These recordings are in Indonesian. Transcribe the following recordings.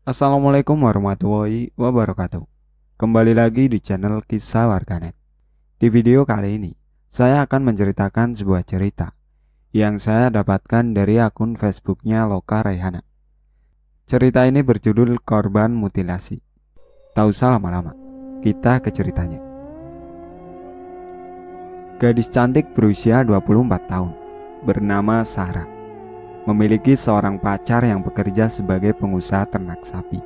Assalamualaikum warahmatullahi wabarakatuh. Kembali lagi di channel Kisah Warganet. Di video kali ini, saya akan menceritakan sebuah cerita yang saya dapatkan dari akun Facebooknya Loka Raihana. Cerita ini berjudul Korban Mutilasi. Tak usah lama-lama, kita ke ceritanya. Gadis cantik berusia 24 tahun, bernama Sarah, memiliki seorang pacar yang bekerja sebagai pengusaha ternak sapi.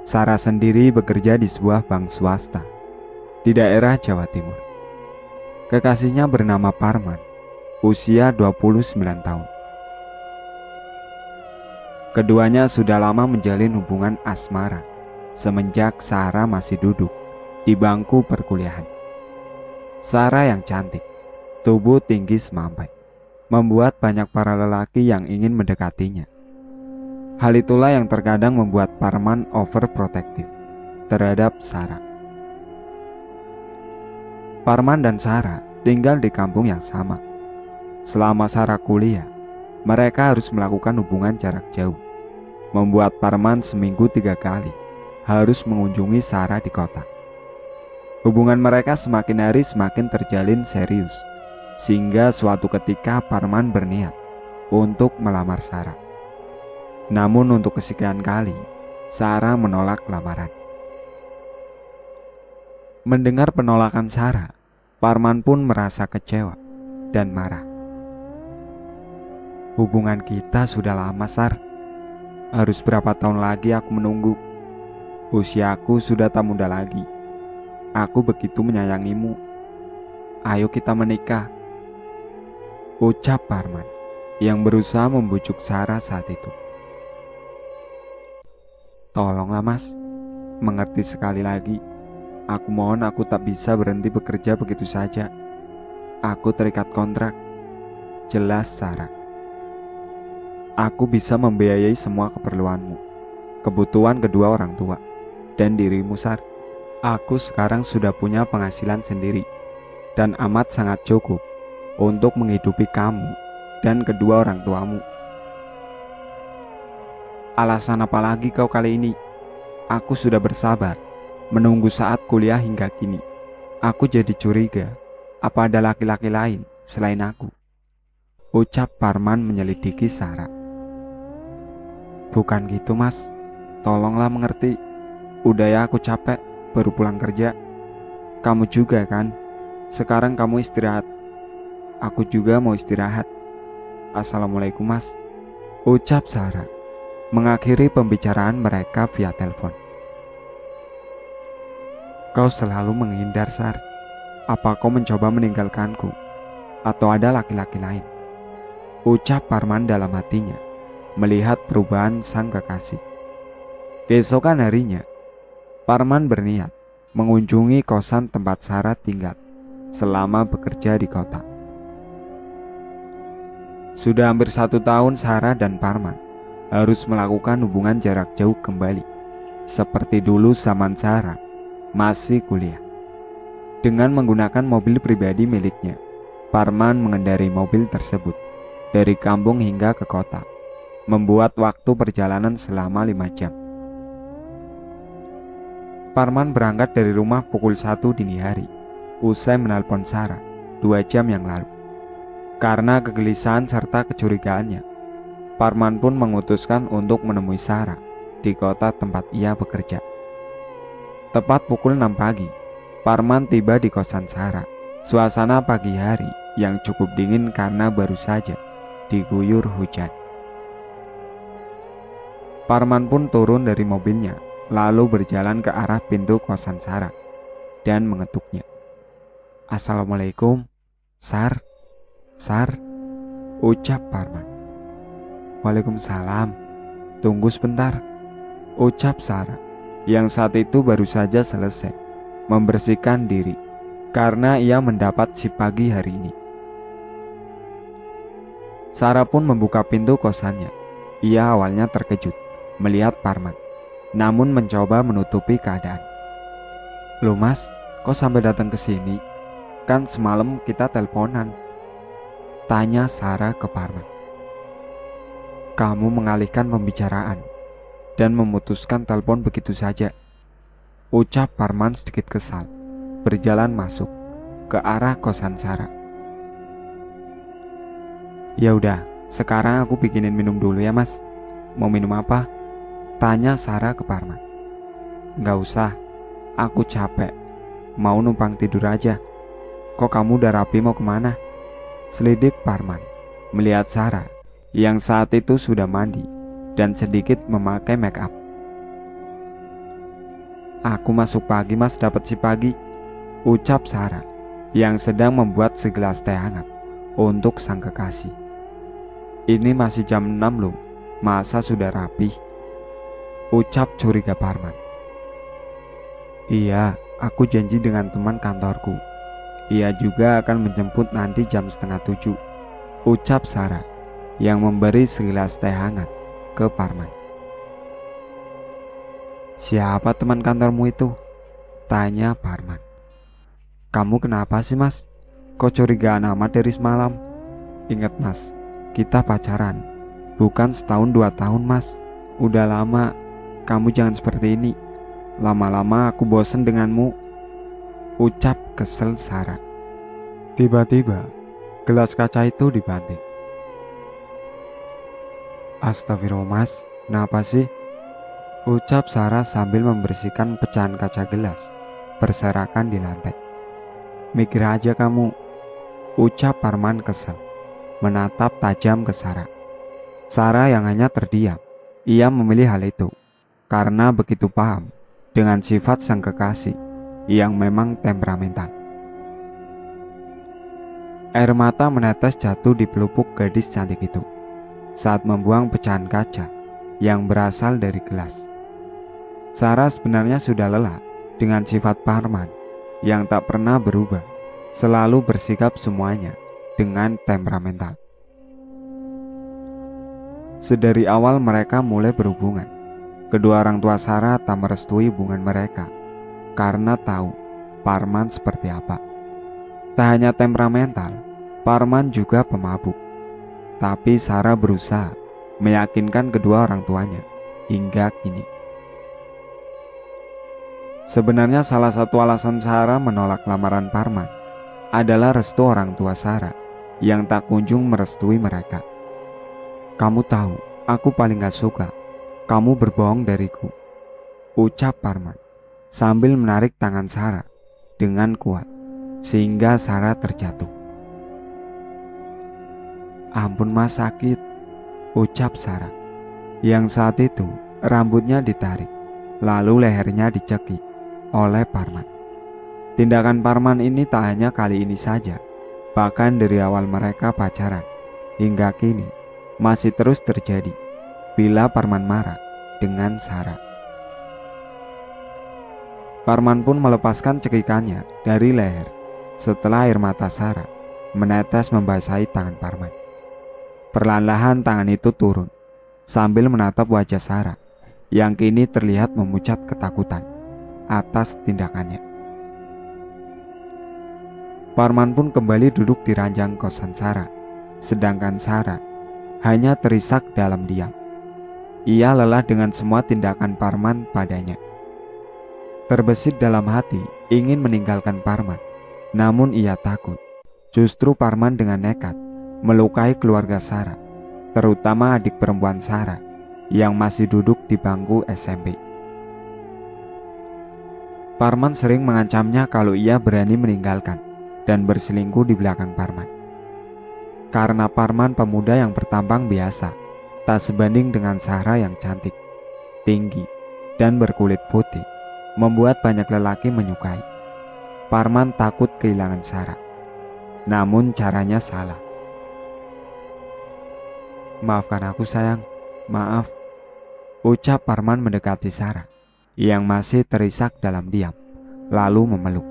Sarah sendiri bekerja di sebuah bank swasta di daerah Jawa Timur. Kekasihnya bernama Parman, usia 29 tahun. Keduanya sudah lama menjalin hubungan asmara semenjak Sarah masih duduk di bangku perkuliahan. Sarah yang cantik, tubuh tinggi semampai, membuat banyak para lelaki yang ingin mendekatinya. Hal itulah yang terkadang membuat Parman overprotective terhadap Sarah. Parman dan Sarah tinggal di kampung yang sama. Selama Sarah kuliah, mereka harus melakukan hubungan jarak jauh, membuat Parman seminggu 3 kali harus mengunjungi Sarah di kota. Hubungan mereka semakin hari semakin terjalin serius, sehingga suatu ketika Parman berniat untuk melamar Sarah. Namun untuk kesekian kali, Sarah menolak lamaran. Mendengar penolakan Sarah, Parman pun merasa kecewa dan marah. Hubungan kita sudah lama, Sar. Harus berapa tahun lagi aku menunggu? Usiaku sudah tak muda lagi. Aku begitu menyayangimu. Ayo kita menikah, ucap Parman yang berusaha membujuk Sarah saat itu. Tolonglah mas, mengerti sekali lagi. Aku mohon, aku tak bisa berhenti bekerja begitu saja. Aku terikat kontrak, jelas Sarah. Aku bisa membiayai semua keperluanmu, kebutuhan kedua orang tua, dan dirimu, Sar. Aku sekarang sudah punya penghasilan sendiri dan amat sangat cukup untuk menghidupi kamu dan kedua orang tuamu. Alasan apa lagi kau kali ini? Aku sudah bersabar menunggu saat kuliah hingga kini. Aku jadi curiga, apa ada laki-laki lain selain aku? Ucap Parman menyelidiki Sarah. Bukan gitu mas, tolonglah mengerti. Udah ya, aku capek baru pulang kerja. Kamu juga kan? Sekarang kamu istirahat. Aku juga mau istirahat. Assalamualaikum mas, ucap Sarah mengakhiri pembicaraan mereka via telepon. Kau selalu menghindar, Sar. Apa kau mencoba meninggalkanku? Atau ada laki-laki lain? Ucap Parman dalam hatinya melihat perubahan sang kekasih. Keesokan harinya, Parman berniat mengunjungi kosan tempat Sarah tinggal selama bekerja di kota. Sudah hampir 1 tahun Sarah dan Parman harus melakukan hubungan jarak jauh kembali, seperti dulu zaman Sarah masih kuliah. Dengan menggunakan mobil pribadi miliknya, Parman mengendarai mobil tersebut dari kampung hingga ke kota, membuat waktu perjalanan selama 5 jam. Parman berangkat dari rumah pukul 1 dini hari, usai menelpon Sarah 2 jam yang lalu. Karena kegelisahan serta kecurigaannya, Parman pun memutuskan untuk menemui Sarah di kota tempat ia bekerja. Tepat pukul 6 pagi, Parman tiba di kosan Sarah. Suasana pagi hari yang cukup dingin karena baru saja diguyur hujan. Parman pun turun dari mobilnya, lalu berjalan ke arah pintu kosan Sarah dan mengetuknya. Assalamualaikum, Sar, Sar, ucap Parman. Waalaikumsalam, tunggu sebentar, ucap Sarah yang saat itu baru saja selesai membersihkan diri karena ia mendapat shift pagi hari ini. Sarah pun membuka pintu kosannya. Ia awalnya terkejut melihat Parman, namun mencoba menutupi keadaan. Loh mas, kok sampai datang ke sini? Kan semalam kita teleponan, tanya Sarah ke Parman. Kamu mengalihkan pembicaraan, dan memutuskan telepon begitu saja. Ucap Parman sedikit kesal, berjalan masuk ke arah kosan Sarah. Ya udah, sekarang aku bikinin minum dulu ya mas. Mau minum apa? Tanya Sarah ke Parman. Gak usah, aku capek. Mau numpang tidur aja. Kok kamu udah rapi mau kemana? Selidik Parman melihat Sarah yang saat itu sudah mandi dan sedikit memakai make up. Aku masuk pagi mas, dapat si pagi. Ucap Sarah yang sedang membuat segelas teh hangat untuk sang kekasih. Ini masih jam 6 loh, masa sudah rapi? Ucap curiga Parman. Iya, aku janji dengan teman kantorku. Ia juga akan menjemput nanti jam setengah 7. Ucap Sarah yang memberi segelas teh hangat ke Parman. Siapa teman kantormu itu? Tanya Parman. Kamu kenapa sih mas? Kok curigaan amat dari semalam? Ingat mas, kita pacaran, bukan setahun 2 tahun mas. Udah lama, kamu jangan seperti ini. Lama-lama aku bosen denganmu. Ucap kesel Sarah. Tiba-tiba gelas kaca itu dibanting. Astagfirullah mas, kenapa sih? Ucap Sarah sambil membersihkan pecahan kaca gelas berserakan di lantai. Mikir aja kamu. Ucap Parman kesel, menatap tajam ke Sarah. Sarah yang hanya terdiam. Ia memilih hal itu karena begitu paham dengan sifat sang kekasih yang memang temperamental. Air mata menetes jatuh di pelupuk gadis cantik itu saat membuang pecahan kaca yang berasal dari gelas. Sarah sebenarnya sudah lelah dengan sifat Parman yang tak pernah berubah, selalu bersikap semuanya dengan temperamental. Sedari awal mereka mulai berhubungan, kedua orang tua Sarah tak merestui hubungan mereka karena tahu Parman seperti apa. Tak hanya temperamental, Parman juga pemabuk. Tapi Sarah berusaha meyakinkan kedua orang tuanya hingga kini. Sebenarnya salah satu alasan Sarah menolak lamaran Parman adalah restu orang tua Sarah yang tak kunjung merestui mereka. Kamu tahu, aku paling gak suka kamu berbohong dariku. Ucap Parman sambil menarik tangan Sarah dengan kuat sehingga Sarah terjatuh. Ampun mas, sakit. Ucap Sarah yang saat itu rambutnya ditarik lalu lehernya dicekik oleh Parman. Tindakan Parman ini tak hanya kali ini saja, bahkan dari awal mereka pacaran hingga kini masih terus terjadi bila Parman marah dengan Sarah. Parman pun melepaskan cekikannya dari leher setelah air mata Sarah menetes membasahi tangan Parman. Perlahan-lahan tangan itu turun sambil menatap wajah Sarah yang kini terlihat memucat ketakutan atas tindakannya. Parman pun kembali duduk di ranjang kosan Sarah, sedangkan Sarah hanya terisak dalam diam. Ia lelah dengan semua tindakan Parman padanya. Terbesit dalam hati ingin meninggalkan Parman, namun ia takut justru Parman dengan nekat melukai keluarga Sarah, terutama adik perempuan Sarah yang masih duduk di bangku SMP. Parman sering mengancamnya kalau ia berani meninggalkan dan berselingkuh di belakang Parman. Karena Parman pemuda yang bertampang biasa, tak sebanding dengan Sarah yang cantik, tinggi, dan berkulit putih, membuat banyak lelaki menyukai. Parman takut kehilangan Sarah, namun caranya salah. Maafkan aku sayang, maaf. Ucap Parman mendekati Sarah yang masih terisak dalam diam, lalu memeluk.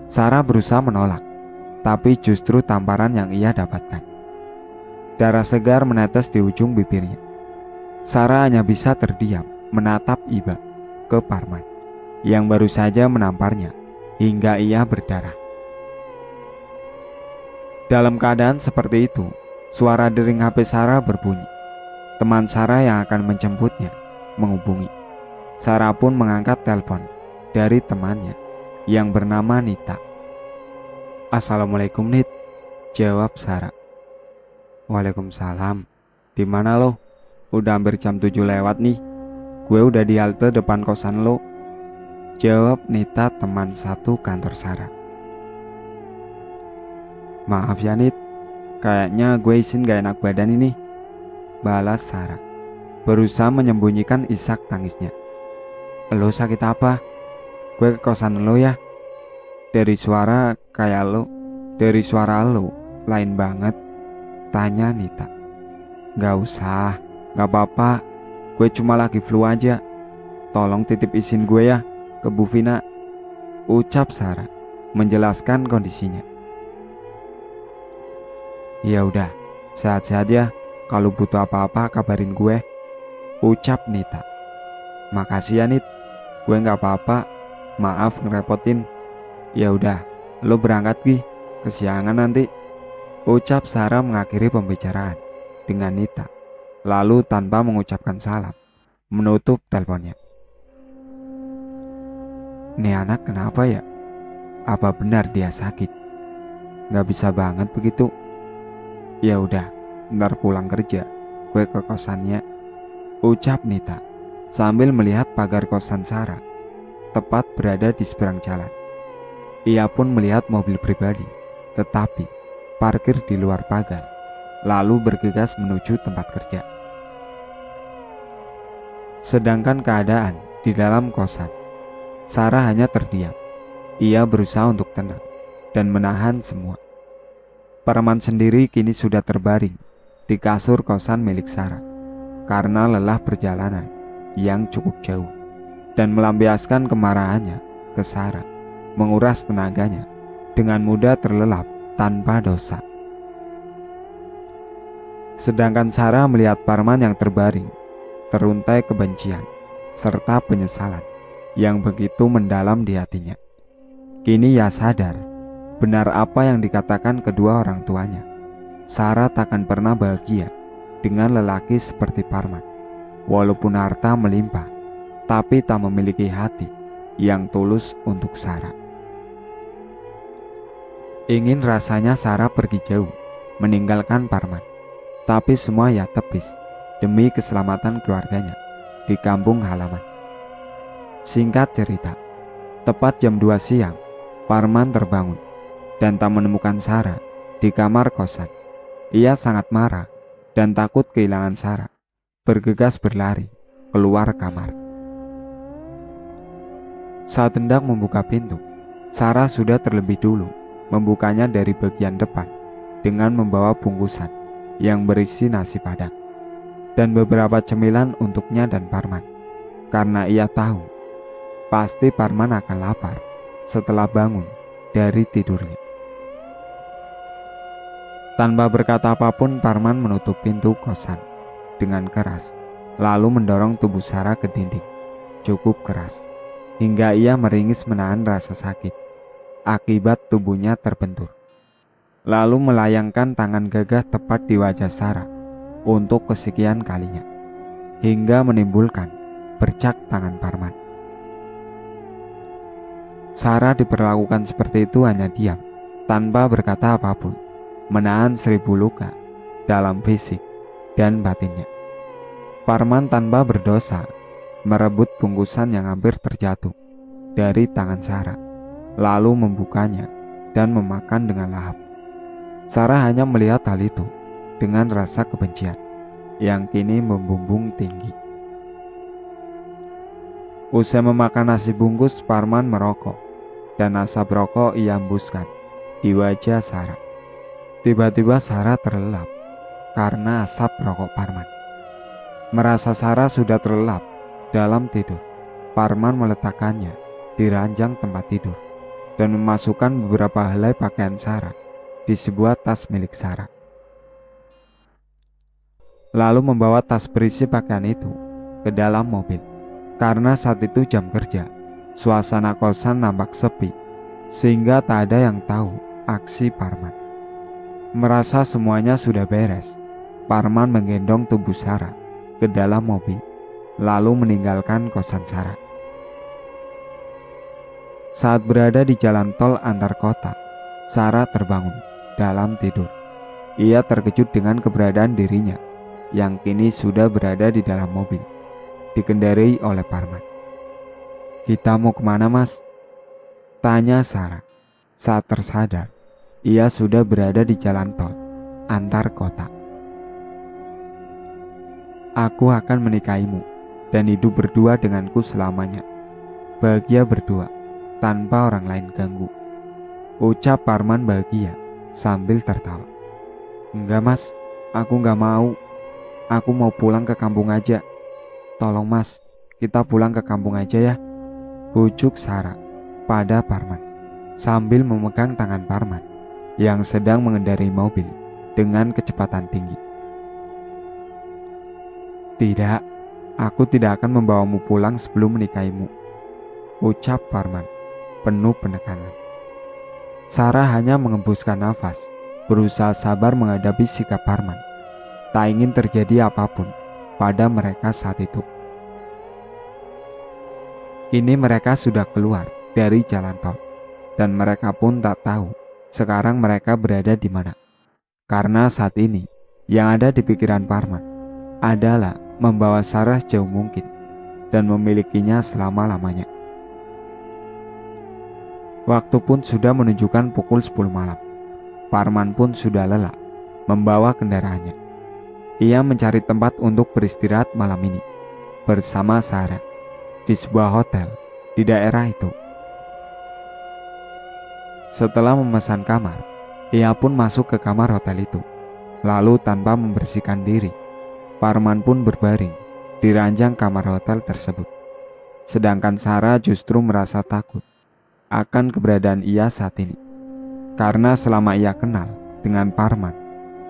Sarah berusaha menolak, tapi justru tamparan yang ia dapatkan. Darah segar menetes di ujung bibirnya. Sarah hanya bisa terdiam menatap iba ke Parman yang baru saja menamparnya hingga ia berdarah. Dalam keadaan seperti itu, suara dering HP Sarah berbunyi. Teman Sarah yang akan menjemputnya menghubungi. Sarah pun mengangkat telepon dari temannya yang bernama Nita. "Assalamualaikum, Nit," jawab Sarah. "Waalaikumsalam. Di mana lo? Udah hampir jam 7 lewat nih. Gue udah di halte depan kosan lo," jawab Nita, teman satu kantor Sarah. "Maaf ya, Nit, kayaknya gue izin gak enak badan ini," balas Sarah, berusaha menyembunyikan isak tangisnya. "Lo sakit apa? Gue ke kosan lo ya. Dari suara lo lain banget," tanya Nita. "Gak usah, gak apa-apa. Gue cuma lagi flu aja. Tolong titip izin gue ya ke Bu Vina," ucap Sarah menjelaskan kondisinya. "Ya udah, sehat-sehat ya. Kalau butuh apa-apa kabarin gue," ucap Nita. "Makasih ya, Nit. Gue gak apa-apa. Maaf ngerepotin. Ya udah, lo berangkat Gi. Kesiangan nanti," ucap Sarah mengakhiri pembicaraan dengan Nita. Lalu tanpa mengucapkan salam, menutup teleponnya. Nih anak kenapa ya? Apa benar dia sakit? Gak bisa banget begitu. Ya udah, ntar pulang kerja gue ke kosannya, ucap Nita sambil melihat pagar kosan Sarah tepat berada di seberang jalan. Ia pun melihat mobil pribadi, tetapi parkir di luar pagar, lalu bergegas menuju tempat kerja. Sedangkan keadaan di dalam kosan, Sarah hanya terdiam. Ia berusaha untuk tenang dan menahan semua. Parman sendiri kini sudah terbaring di kasur kosan milik Sarah karena lelah perjalanan yang cukup jauh dan melampiaskan kemarahannya ke Sarah, menguras tenaganya dengan mudah terlelap tanpa dosa. Sedangkan Sarah melihat Parman yang terbaring, teruntai kebencian serta penyesalan yang begitu mendalam di hatinya. Kini ia sadar benar apa yang dikatakan kedua orang tuanya. Sarah takkan pernah bahagia dengan lelaki seperti Parman. Walaupun harta melimpah, tapi tak memiliki hati yang tulus untuk Sarah. Ingin rasanya Sarah pergi jauh, meninggalkan Parman. Tapi semua ia tepis demi keselamatan keluarganya di kampung halaman. Singkat cerita, tepat jam 2 siang, Parman terbangun dan tak menemukan Sarah di kamar kosan. Ia sangat marah dan takut kehilangan Sarah, bergegas berlari keluar kamar. Saat hendak membuka pintu, Sarah sudah terlebih dulu membukanya dari bagian depan dengan membawa bungkusan yang berisi nasi padang dan beberapa cemilan untuknya dan Parman, karena ia tahu pasti Parman akan lapar setelah bangun dari tidurnya. Tanpa berkata apapun, Parman menutup pintu kosan dengan keras, lalu mendorong tubuh Sarah ke dinding cukup keras hingga ia meringis menahan rasa sakit akibat tubuhnya terbentur. Lalu melayangkan tangan gagah tepat di wajah Sarah untuk kesekian kalinya hingga menimbulkan bercak tangan Parman. Sarah diperlakukan seperti itu hanya diam, tanpa berkata apapun, menahan 1000 luka dalam fisik dan batinnya. Parman tanpa berdosa merebut bungkusan yang hampir terjatuh dari tangan Sarah, lalu membukanya dan memakan dengan lahap. Sarah hanya melihat hal itu dengan rasa kebencian yang kini membumbung tinggi. Usai memakan nasi bungkus, Parman merokok dan asap rokok ia hembuskan di wajah Sarah. Tiba-tiba Sarah terlelap karena asap rokok Parman. Merasa Sarah sudah terlelap dalam tidur, Parman meletakkannya di ranjang tempat tidur dan memasukkan beberapa helai pakaian Sarah di sebuah tas milik Sarah. Lalu membawa tas berisi pakaian itu ke dalam mobil. Karena saat itu jam kerja, suasana kosan nampak sepi, sehingga tak ada yang tahu aksi Parman. Merasa semuanya sudah beres, Parman menggendong tubuh Sarah ke dalam mobil, lalu meninggalkan kosan Sarah. Saat berada di jalan tol antar kota, Sarah terbangun dalam tidur. Ia terkejut dengan keberadaan dirinya yang kini sudah berada di dalam mobil, dikendarai oleh Parman. "Kita mau kemana, Mas?" tanya Sarah. Saat tersadar, ia sudah berada di jalan tol antar kota. "Aku akan menikahimu dan hidup berdua denganku selamanya. Bahagia berdua, tanpa orang lain ganggu," ucap Parman bahagia sambil tertawa. "Enggak, Mas, aku enggak mau. Aku mau pulang ke kampung aja. Tolong, Mas, kita pulang ke kampung aja ya," ujuk Sarah pada Parman sambil memegang tangan Parman yang sedang mengendarai mobil dengan kecepatan tinggi. "Tidak, aku tidak akan membawamu pulang sebelum menikahimu," ucap Parman penuh penekanan. Sarah hanya mengembuskan nafas, berusaha sabar menghadapi sikap Parman. Tak ingin terjadi apapun pada mereka saat itu. Kini mereka sudah keluar dari jalan tol, dan mereka pun tak tahu sekarang mereka berada di mana. Karena saat ini yang ada di pikiran Parman adalah membawa Sarah sejauh mungkin dan memilikinya selama-lamanya. Waktu pun sudah menunjukkan pukul 10 malam. Parman pun sudah lelah membawa kendaraannya. Ia mencari tempat untuk beristirahat malam ini bersama Sarah di sebuah hotel di daerah itu. Setelah memesan kamar, ia pun masuk ke kamar hotel itu. Lalu tanpa membersihkan diri, Parman pun berbaring di ranjang kamar hotel tersebut. Sedangkan Sarah justru merasa takut akan keberadaan ia saat ini. Karena selama ia kenal dengan Parman,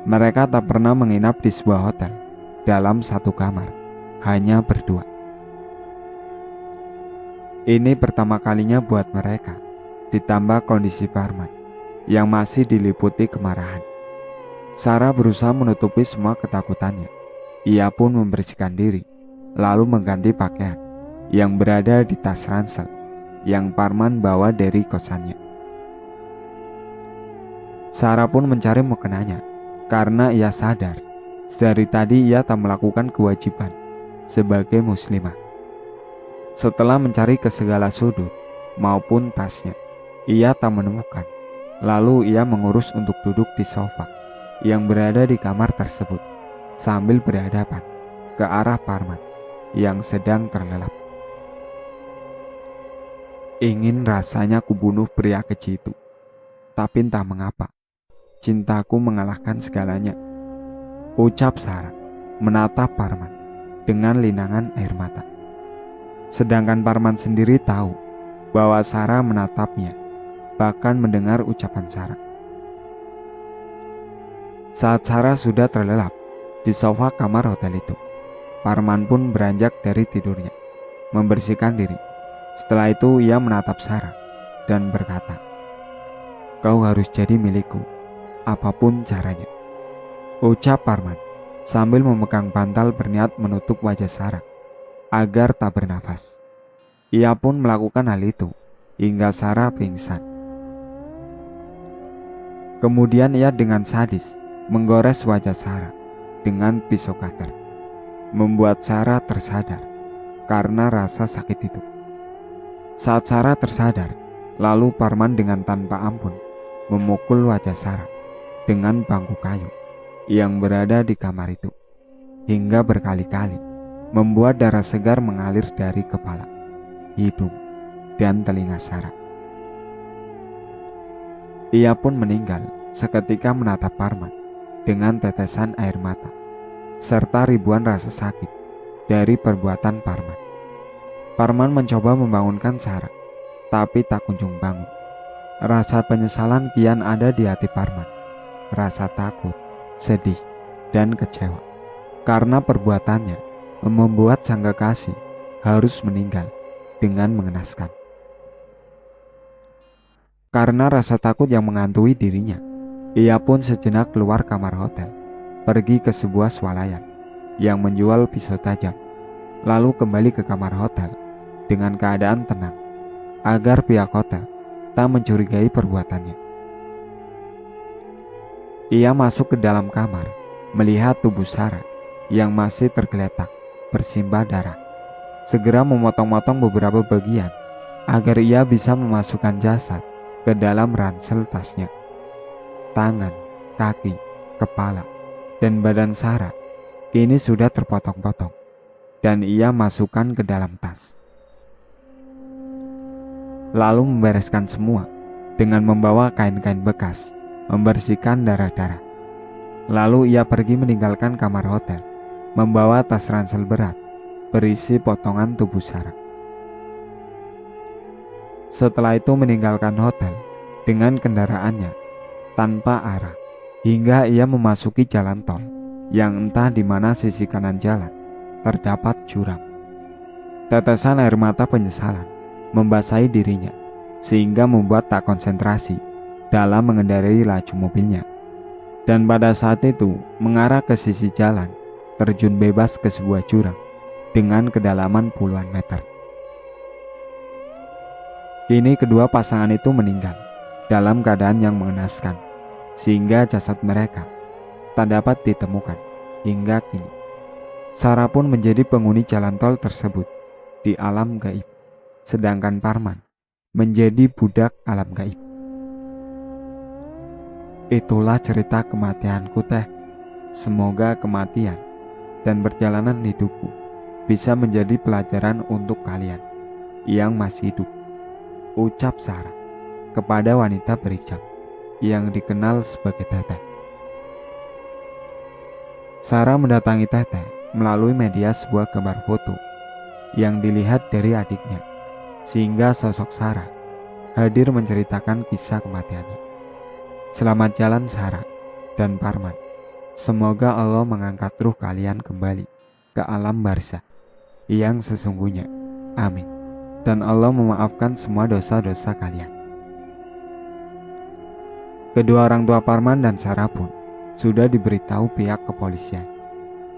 mereka tak pernah menginap di sebuah hotel dalam satu kamar, hanya berdua. Ini pertama kalinya buat mereka, ditambah kondisi Parman yang masih diliputi kemarahan. Sarah berusaha menutupi semua ketakutannya. Ia pun membersihkan diri, lalu mengganti pakaian yang berada di tas ransel yang Parman bawa dari kosannya. Sarah pun mencari mukenanya karena ia sadar dari tadi ia tak melakukan kewajiban sebagai muslimah. Setelah mencari ke segala sudut maupun tasnya, ia tak menemukan. Lalu ia mengurus untuk duduk di sofa yang berada di kamar tersebut sambil berhadapan ke arah Parman yang sedang terlelap. Ingin rasanya kubunuh pria keji itu, tapi entah mengapa cintaku mengalahkan segalanya, ucap Sarah menatap Parman dengan linangan air mata. Sedangkan Parman sendiri tahu bahwa Sarah menatapnya, bahkan mendengar ucapan Sarah. Saat Sarah sudah terlelap di sofa kamar hotel itu, Parman pun beranjak dari tidurnya, membersihkan diri. Setelah itu ia menatap Sarah dan berkata, "Kau harus jadi milikku, apapun caranya," ucap Parman sambil memegang bantal berniat menutup wajah Sarah agar tak bernafas. Ia pun melakukan hal itu hingga Sarah pingsan. Kemudian ia dengan sadis menggores wajah Sarah dengan pisau cutter, membuat Sarah tersadar karena rasa sakit itu. Saat Sarah tersadar, lalu Parman dengan tanpa ampun memukul wajah Sarah dengan bangku kayu yang berada di kamar itu, hingga berkali-kali membuat darah segar mengalir dari kepala, hidung, dan telinga Sarah. Ia pun meninggal seketika menatap Parman dengan tetesan air mata serta ribuan rasa sakit dari perbuatan Parman. Parman mencoba membangunkan Sarah, tapi tak kunjung bangun. Rasa penyesalan kian ada di hati Parman. Rasa takut, sedih, dan kecewa karena perbuatannya membuat sang kekasih harus meninggal dengan mengenaskan. Karena rasa takut yang menghantui dirinya, ia pun sejenak keluar kamar hotel, pergi ke sebuah swalayan yang menjual pisau tajam, lalu kembali ke kamar hotel dengan keadaan tenang agar pihak hotel tak mencurigai perbuatannya. Ia masuk ke dalam kamar, melihat tubuh Sarah yang masih tergeletak bersimbah darah. Segera memotong-motong beberapa bagian agar ia bisa memasukkan jasad ke dalam ransel tasnya. Tangan, kaki, kepala, dan badan Sarah kini sudah terpotong-potong dan ia masukkan ke dalam tas. Lalu membereskan semua dengan membawa kain-kain bekas, membersihkan darah-darah. Lalu ia pergi meninggalkan kamar hotel, membawa tas ransel berat berisi potongan tubuh Sarah. Setelah itu meninggalkan hotel dengan kendaraannya tanpa arah hingga ia memasuki jalan tol yang entah di mana sisi kanan jalan terdapat jurang. Tetesan air mata penyesalan membasahi dirinya sehingga membuat tak konsentrasi dalam mengendarai laju mobilnya. Dan pada saat itu mengarah ke sisi jalan, terjun bebas ke sebuah jurang dengan kedalaman puluhan meter. Kini kedua pasangan itu meninggal dalam keadaan yang mengenaskan, sehingga jasad mereka tak dapat ditemukan hingga kini. Sarah pun menjadi penghuni jalan tol tersebut di alam gaib, sedangkan Parman menjadi budak alam gaib. Itulah cerita kematianku teh. Semoga kematian dan perjalanan hidupku bisa menjadi pelajaran untuk kalian yang masih hidup, ucap Sarah kepada wanita berhijab yang dikenal sebagai Teteh. Sarah mendatangi Teteh melalui media sebuah gambar foto yang dilihat dari adiknya, sehingga sosok Sarah hadir menceritakan kisah kematiannya. Selamat jalan Sarah dan Parman. Semoga Allah mengangkat ruh kalian kembali ke alam barzah yang sesungguhnya. Amin. Dan Allah memaafkan semua dosa-dosa kalian. Kedua orang tua Parman dan Sarah pun sudah diberitahu pihak kepolisian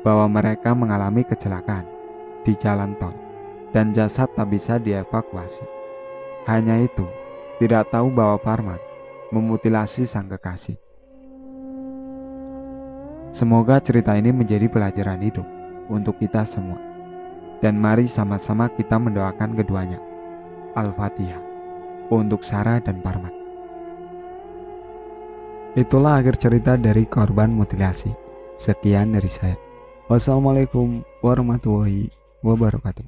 bahwa mereka mengalami kecelakaan di jalan tol dan jasad tak bisa dievakuasi. Hanya itu, tidak tahu bahwa Parman memutilasi sang kekasih. Semoga cerita ini menjadi pelajaran hidup untuk kita semua. Dan mari sama-sama kita mendoakan keduanya. Al-Fatihah untuk Sarah dan Parman. Itulah akhir cerita dari korban mutilasi. Sekian dari saya. Wassalamualaikum warahmatullahi wabarakatuh.